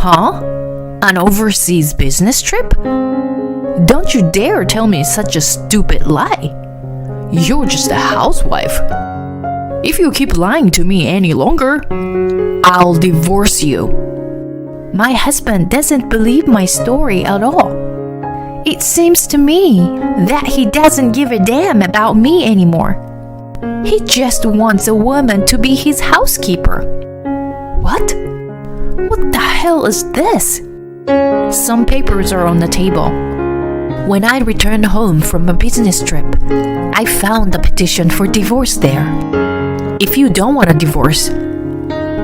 Huh? An overseas business trip? Don't you dare tell me such a stupid lie. You're just a housewife. If you keep lying to me any longer, I'll divorce you. My husband doesn't believe my story at all. It seems to me that he doesn't give a damn about me anymore. He just wants a woman to be his housekeeper. What? What the hell is this? Some papers are on the table. When I returned home from a business trip, I found a petition for divorce there. If you don't want a divorce,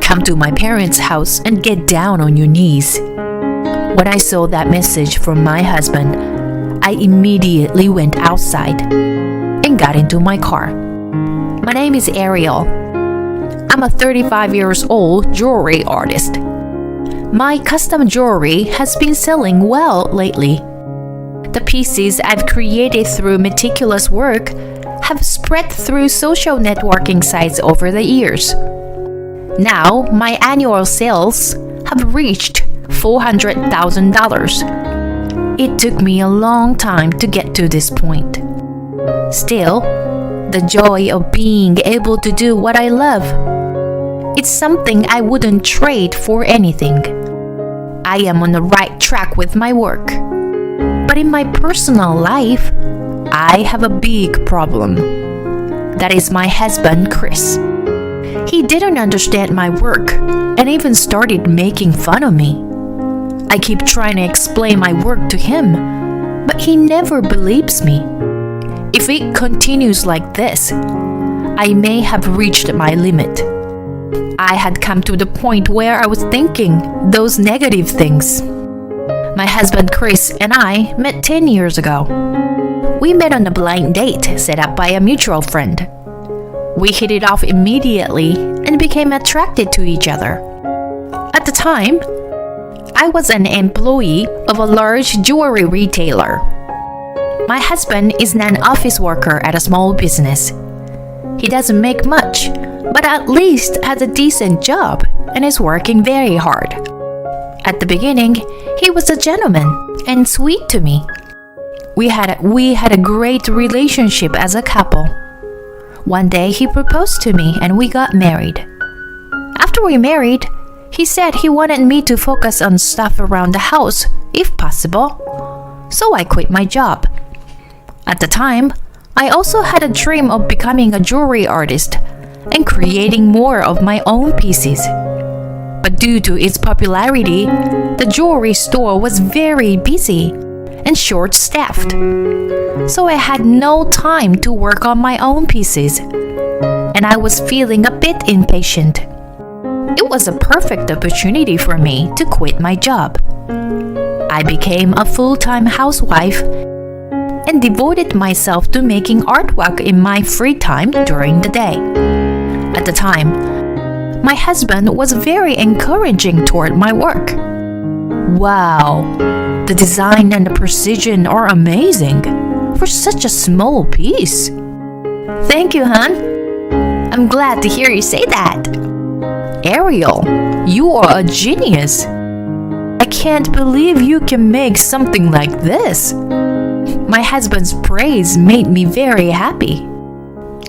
come to my parents' house and get down on your knees. When I saw that message from my husband, I immediately went outside and got into my car. My name is Ariel. I'm a 35 years old jewelry artist. My custom jewelry has been selling well lately. The pieces I've created through meticulous work have spread through social networking sites over the years. Now, my annual sales have reached $400,000. It took me a long time to get to this point. Still, the joy of being able to do what I love, it's something I wouldn't trade for anything. I am on the right track with my work. But in my personal life, I have a big problem. That is my husband, Chris. He didn't understand my work and even started making fun of me. I keep trying to explain my work to him, but he never believes me. If it continues like this, I may have reached my limit. I had come to the point where I was thinking those negative things. My husband Chris and I met 10 years ago. We met on a blind date set up by a mutual friend. We hit it off immediately and became attracted to each other. At the time, I was an employee of a large jewelry retailer. My husband is an office worker at a small business. He doesn't make much, but at least has a decent job and is working very hard. At the beginning, he was a gentleman and sweet to me. We had a great relationship as a couple. One day he proposed to me and we got married. After we married, he said he wanted me to focus on stuff around the house, if possible. So I quit my job. At the time, I also had a dream of becoming a jewelry artist and creating more of my own pieces. But due to its popularity, the jewelry store was very busy and short-staffed. So I had no time to work on my own pieces, and I was feeling a bit impatient. It was a perfect opportunity for me to quit my job. I became a full-time housewife and devoted myself to making artwork in my free time during the day. At the time, my husband was very encouraging toward my work. Wow, the design and the precision are amazing for such a small piece. Thank you, hon. I'm glad to hear you say that. Ariel, you are a genius. I can't believe you can make something like this. My husband's praise made me very happy.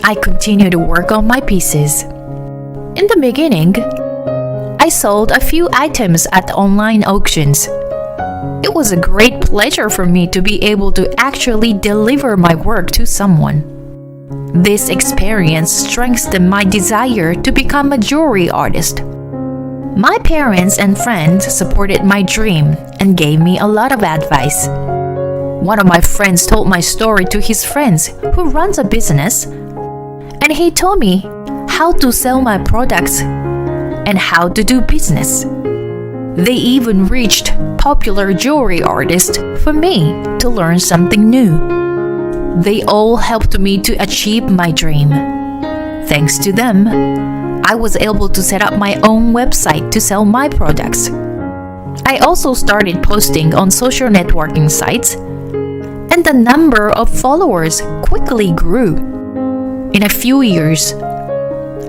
I continued to work on my pieces. In the beginning, I sold a few items at online auctions. It was a great pleasure for me to be able to actually deliver my work to someone. This experience strengthened my desire to become a jewelry artist. My parents and friends supported my dream and gave me a lot of advice. One of my friends told my story to his friends who runs a business, and he told me how to sell my products and how to do business. They even reached popular jewelry artists for me to learn something new. They all helped me to achieve my dream. Thanks to them, I was able to set up my own website to sell my products. I also started posting on social networking sites, and the number of followers quickly grew. In a few years,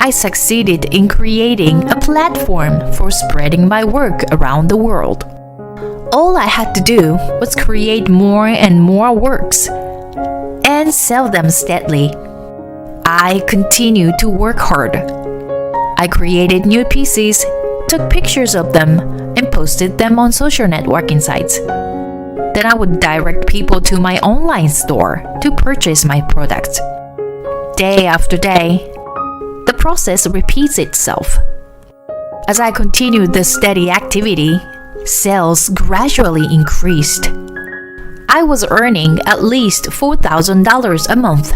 I I succeeded in creating a platform for spreading my work around the world. All I had to do was create more and more works and sell them steadily. I continued to work hard. I created new pieces, took pictures of them, and posted them on social networking sites. Then I would direct people to my online store to purchase my products. Day after day, the process repeats itself. As I continued this steady activity, sales gradually increased. I was earning at least $4,000 a month.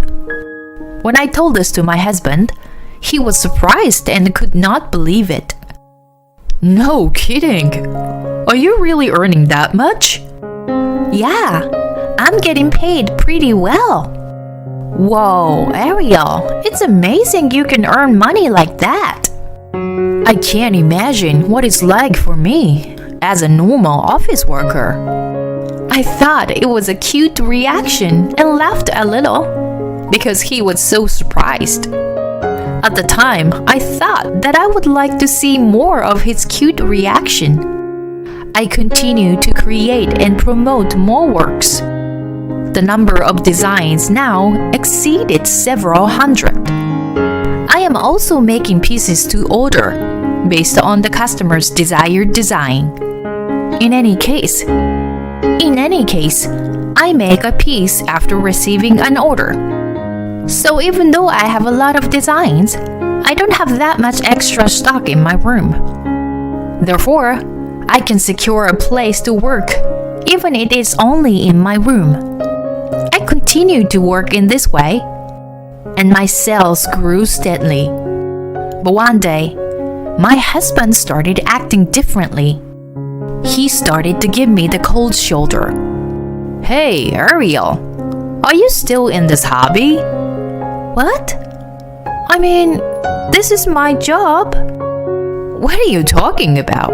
When I told this to my husband, he was surprised and could not believe it. No kidding! Are you really earning that much? Yeah, I'm getting paid pretty well. Whoa, Ariel, it's amazing you can earn money like that. I can't imagine what it's like for me as a normal office worker. I thought it was a cute reaction and laughed a little because he was so surprised. At the time, I thought that I would like to see more of his cute reaction. I continued to create and promote more works. The number of designs now exceeded several hundred. I am also making pieces to order based on the customer's desired design. In any case, I make a piece after receiving an order. So even though I have a lot of designs, I don't have that much extra stock in my room. Therefore, I can secure a place to work, even if it is only in my room. I continued to work in this way, and my sales grew steadily. But one day, my husband started acting differently. He started to give me the cold shoulder. Hey, Ariel, are you still in this hobby? What? I mean, this is my job. What are you talking about?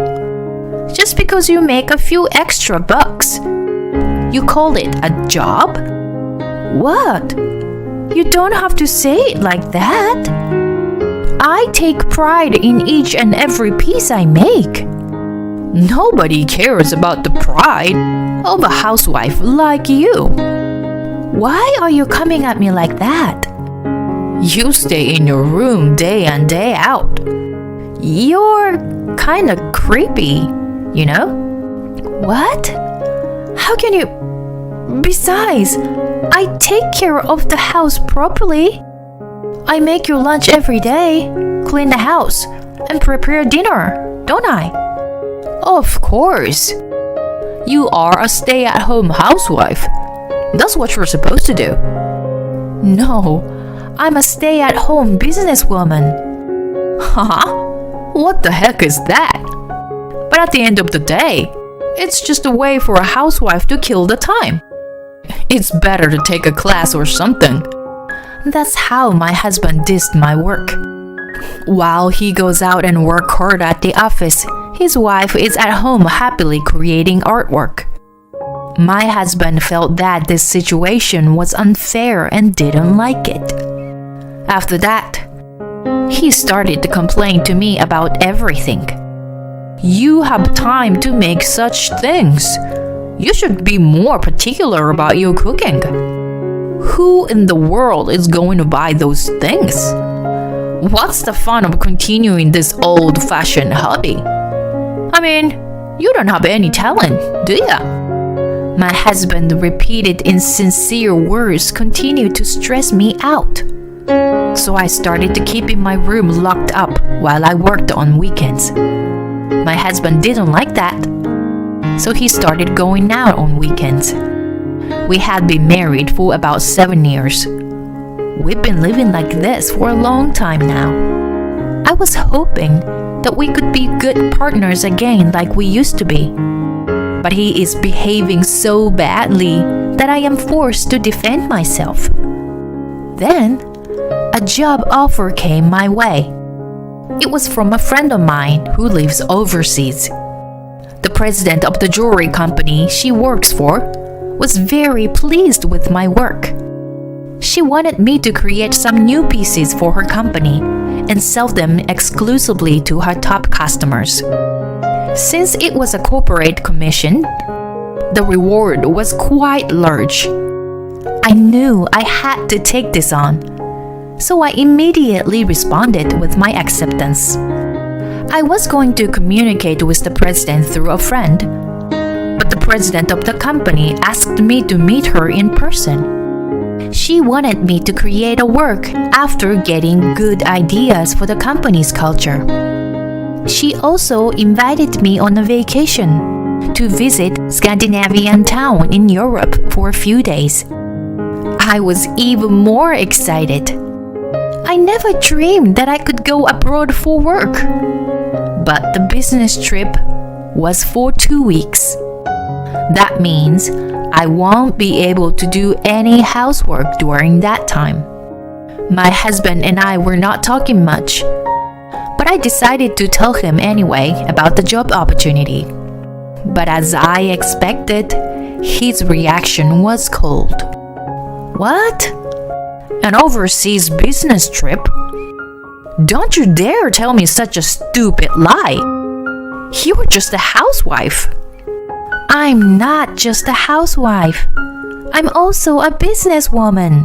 Just because you make a few extra bucks, you call it a job? What? You don't have to say it like that. I take pride in each and every piece I make. Nobody cares about the pride of a housewife like you. Why are you coming at me like that? You stay in your room day in day out. You're kind of creepy, you know? What? How can you? Besides, I take care of the house properly. I make your lunch every day, clean the house, and prepare dinner, don't I? Of course. You are a stay-at-home housewife. That's what you're supposed to do. No, I'm a stay-at-home businesswoman. Huh? What the heck is that? But at the end of the day, it's just a way for a housewife to kill the time. It's better to take a class or something. That's how my husband dissed my work. While he goes out and works hard at the office, his wife is at home happily creating artwork. My husband felt that this situation was unfair and didn't like it. After that, he started to complain to me about everything. You have time to make such things. You should be more particular about your cooking. Who in the world is going to buy those things? What's the fun of continuing this old-fashioned hobby? I mean, you don't have any talent, do ya? My husband repeated insincere words continued to stress me out. So I started to keep in my room locked up while I worked on weekends. My husband didn't like that, so he started going out on weekends. We had been married for about 7 years. We've been living like this for a long time now. I was hoping that we could be good partners again like we used to be. But he is behaving so badly that I am forced to defend myself. Then, a job offer came my way. It was from a friend of mine who lives overseas. The president of the jewelry company she works for was very pleased with my work. She wanted me to create some new pieces for her company and sell them exclusively to her top customers. Since it was a corporate commission, the reward was quite large. I knew I had to take this on, so I immediately responded with my acceptance. I was going to communicate with the president through a friend, but the president of the company asked me to meet her in person. She wanted me to create a work after getting good ideas for the company's culture. She also invited me on a vacation to visit Scandinavian town in Europe for a few days. I was even more excited. I never dreamed that I could go abroad for work. But the business trip was for 2 weeks. That means I won't be able to do any housework during that time. My husband and I were not talking much, but I decided to tell him anyway about the job opportunity. But as I expected, his reaction was cold. What? An overseas business trip? Don't you dare tell me such a stupid lie. You're just a housewife. I'm not just a housewife. I'm also a businesswoman.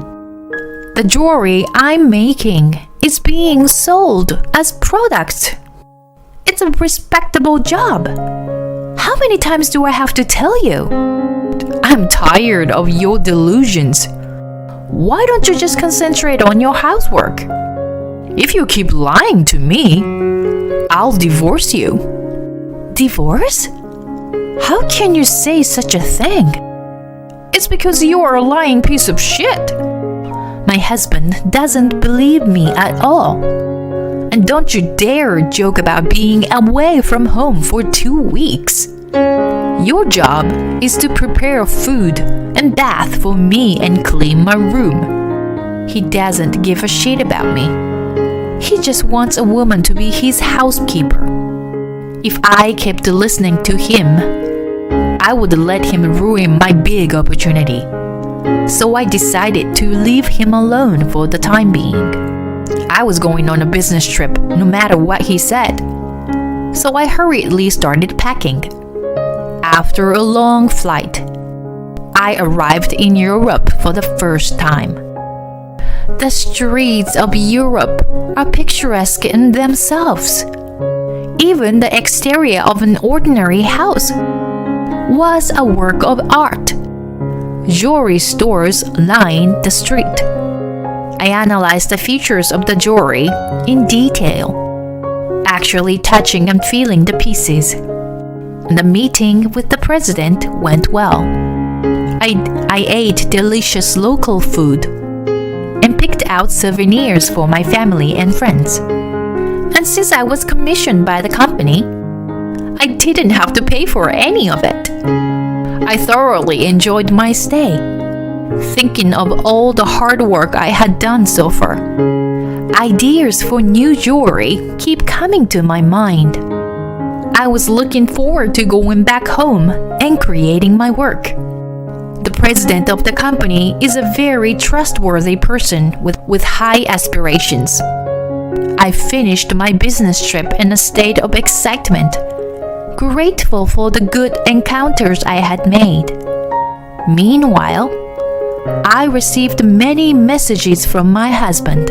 The jewelry I'm making is being sold as products. It's a respectable job. How many times do I have to tell you? I'm tired of your delusions. Why don't you just concentrate on your housework? If you keep lying to me, I'll divorce you. Divorce? How can you say such a thing? It's because you are a lying piece of shit. My husband doesn't believe me at all. And don't you dare joke about being away from home for 2 weeks. Your job is to prepare food and bath for me and clean my room. He doesn't give a shit about me. He just wants a woman to be his housekeeper. If I kept listening to him, I would let him ruin my big opportunity. So I decided to leave him alone for the time being. I was going on a business trip no matter what he said. So I hurriedly started packing. After a long flight, I arrived in Europe for the first time. The streets of Europe are picturesque in themselves. Even the exterior of an ordinary house was a work of art. Jewelry stores lined the street. I analyzed the features of the jewelry in detail, actually touching and feeling the pieces. The meeting with the president went well. I ate delicious local food and picked out souvenirs for my family and friends. And since I was commissioned by the company, I didn't have to pay for any of it. I thoroughly enjoyed my stay, thinking of all the hard work I had done so far. Ideas for new jewelry keep coming to my mind. I was looking forward to going back home and creating my work. The president of the company is a very trustworthy person with high aspirations. I finished my business trip in a state of excitement, grateful for the good encounters I had made. Meanwhile, I received many messages from my husband,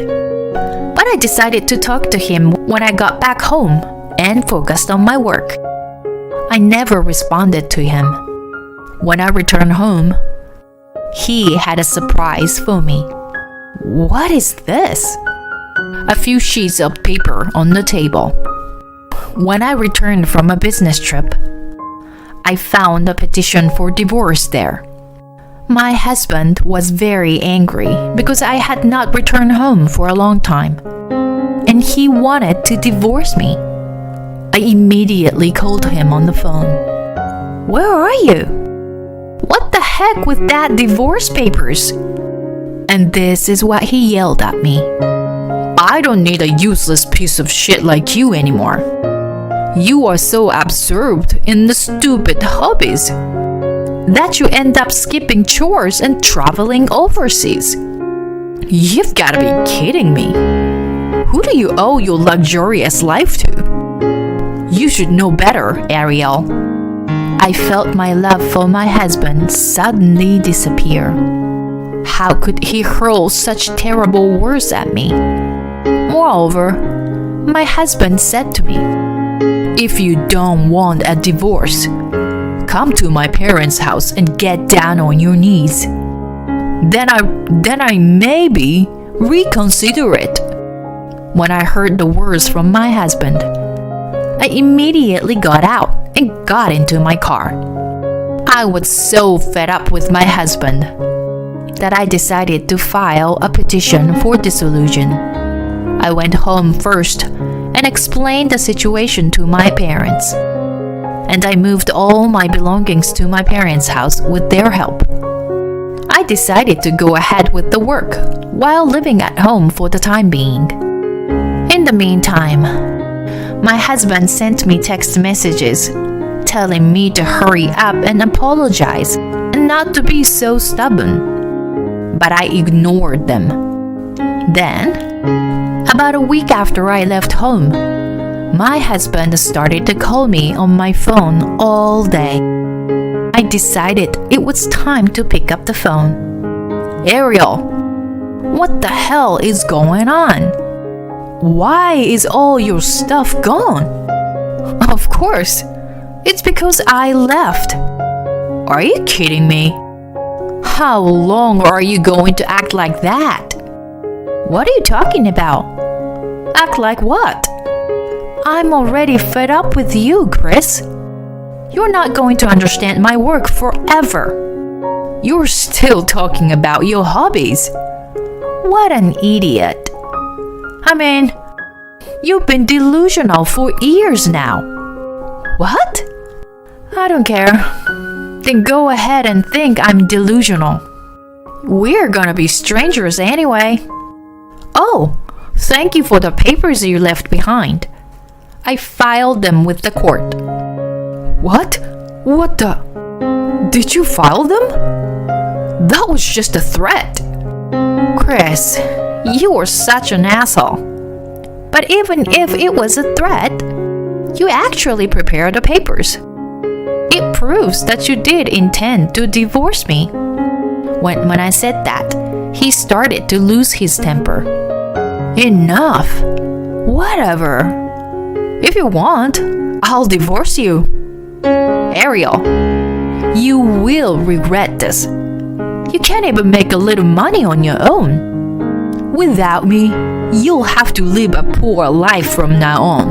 but I decided to talk to him when I got back home and focused on my work. I never responded to him. When I returned home, he had a surprise for me. What is this? A few sheets of paper on the table. When I returned from a business trip, I found a petition for divorce there. My husband was very angry because I had not returned home for a long time, and he wanted to divorce me. I immediately called him on the phone. Where are you? What the heck with that divorce papers? And this is what he yelled at me. I don't need a useless piece of shit like you anymore. You are so absorbed in the stupid hobbies that you end up skipping chores and traveling overseas. You've got to be kidding me. Who do you owe your luxurious life to? You should know better, Ariel. I felt my love for my husband suddenly disappear. How could he hurl such terrible words at me? Moreover, my husband said to me, "If you don't want a divorce, come to my parents' house and get down on your knees. Then I maybe reconsider it." When I heard the words from my husband, I immediately got out and got into my car. I was so fed up with my husband that I decided to file a petition for dissolution. I went home first and explained the situation to my parents. And I moved all my belongings to my parents' house with their help. I decided to go ahead with the work while living at home for the time being. In the meantime, my husband sent me text messages telling me to hurry up and apologize and not to be so stubborn. But I ignored them. Then, about a week after I left home, my husband started to call me on my phone all day. I decided it was time to pick up the phone. "Ariel, what the hell is going on? Why is all your stuff gone?" "Of course, it's because I left." "Are you kidding me? How long are you going to act like that?" "What are you talking about? Act like what?" "I'm already fed up with you, Chris. You're not going to understand my work forever. You're still talking about your hobbies. What an idiot. I mean, you've been delusional for years now." "What?" "I don't care. Then go ahead and think I'm delusional. We're gonna be strangers anyway." "Oh, thank you for the papers you left behind. I filed them with the court." "What? What the? Did you file them? That was just a threat." "Chris, you are such an asshole. But even if it was a threat, you actually prepared the papers. It proves that you did intend to divorce me." When I said that, he started to lose his temper. "Enough. Whatever. If you want, I'll divorce you." "Ariel, you will regret this. You can't even make a little money on your own. Without me, you'll have to live a poor life from now on.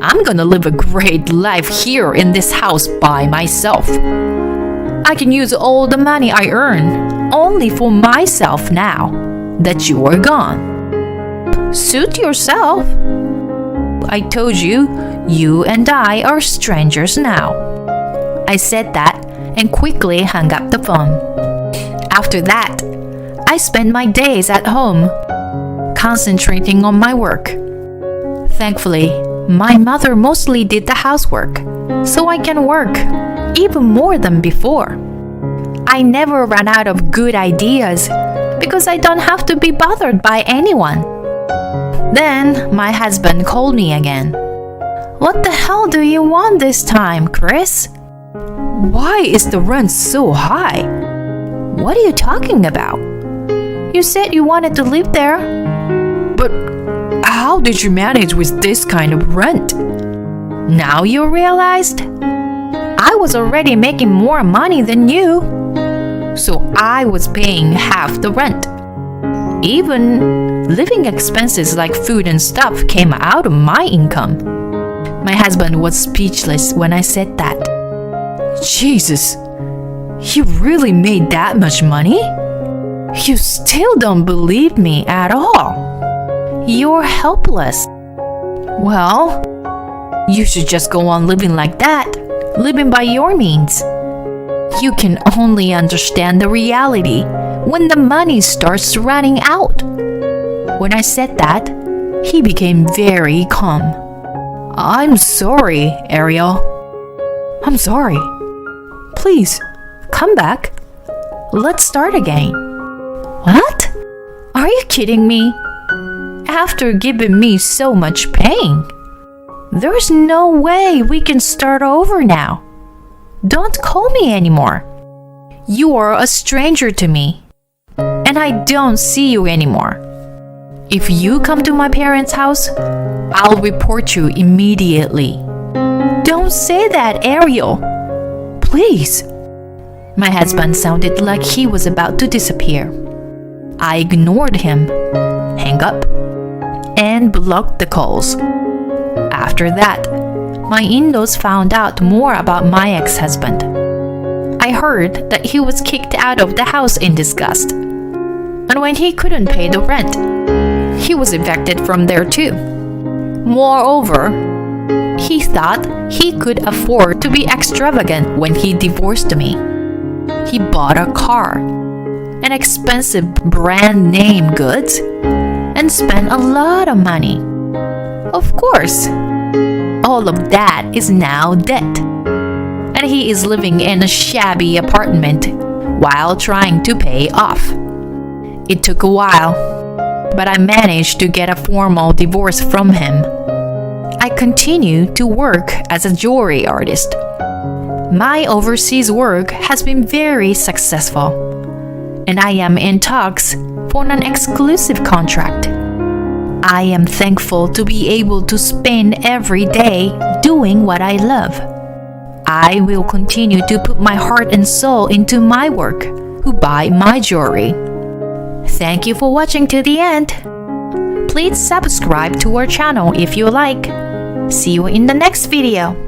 I'm gonna live a great life here in this house by myself. I can use all the money I earn only for myself now that you are gone." "Suit yourself. I told you, you and I are strangers now." I said that and quickly hung up the phone. After that, I spent my days at home, concentrating on my work. Thankfully, my mother mostly did the housework, so I can work even more than before. I never run out of good ideas because I don't have to be bothered by anyone. Then my husband called me again. "What the hell do you want this time, Chris? Why is the rent so high? What are you talking about? You said you wanted to live there. But how did you manage with this kind of rent?" "Now you realized? I was already making more money than you, so I was paying half the rent. Even living expenses like food and stuff came out of my income." My husband was speechless when I said that. "Jesus, you really made that much money? You still don't believe me at all. You're helpless." "Well, you should just go on living like that, living by your means. You can only understand the reality when the money starts running out." When I said that, he became very calm. "I'm sorry, Ariel. I'm sorry. Please, come back. Let's start again." "What? Are you kidding me? after giving me so much pain. There's no way we can start over now. Don't call me anymore. You are a stranger to me, and I don't see you anymore. If you come to my parents' house, I'll report you immediately. Don't say that, Ariel. Please. My husband sounded like he was about to disappear. I ignored him, hung up, and blocked the calls. After that, my in-laws found out more about my ex-husband. I heard that he was kicked out of the house in disgust. And when he couldn't pay the rent, he was evicted from there too. Moreover, he thought he could afford to be extravagant when he divorced me. He bought a car, an expensive brand name goods, and spent a lot of money. Of course, all of that is now debt, and he is living in a shabby apartment while trying to pay off. It took a while, but I managed to get a formal divorce from him. I continue to work as a jewelry artist. My overseas work has been very successful, and I am in talks for an exclusive contract. I am thankful to be able to spend every day doing what I love. I will continue to put my heart and soul into my work, who buy my jewelry. Thank you for watching to the end. Please subscribe to our channel if you like. See you in the next video.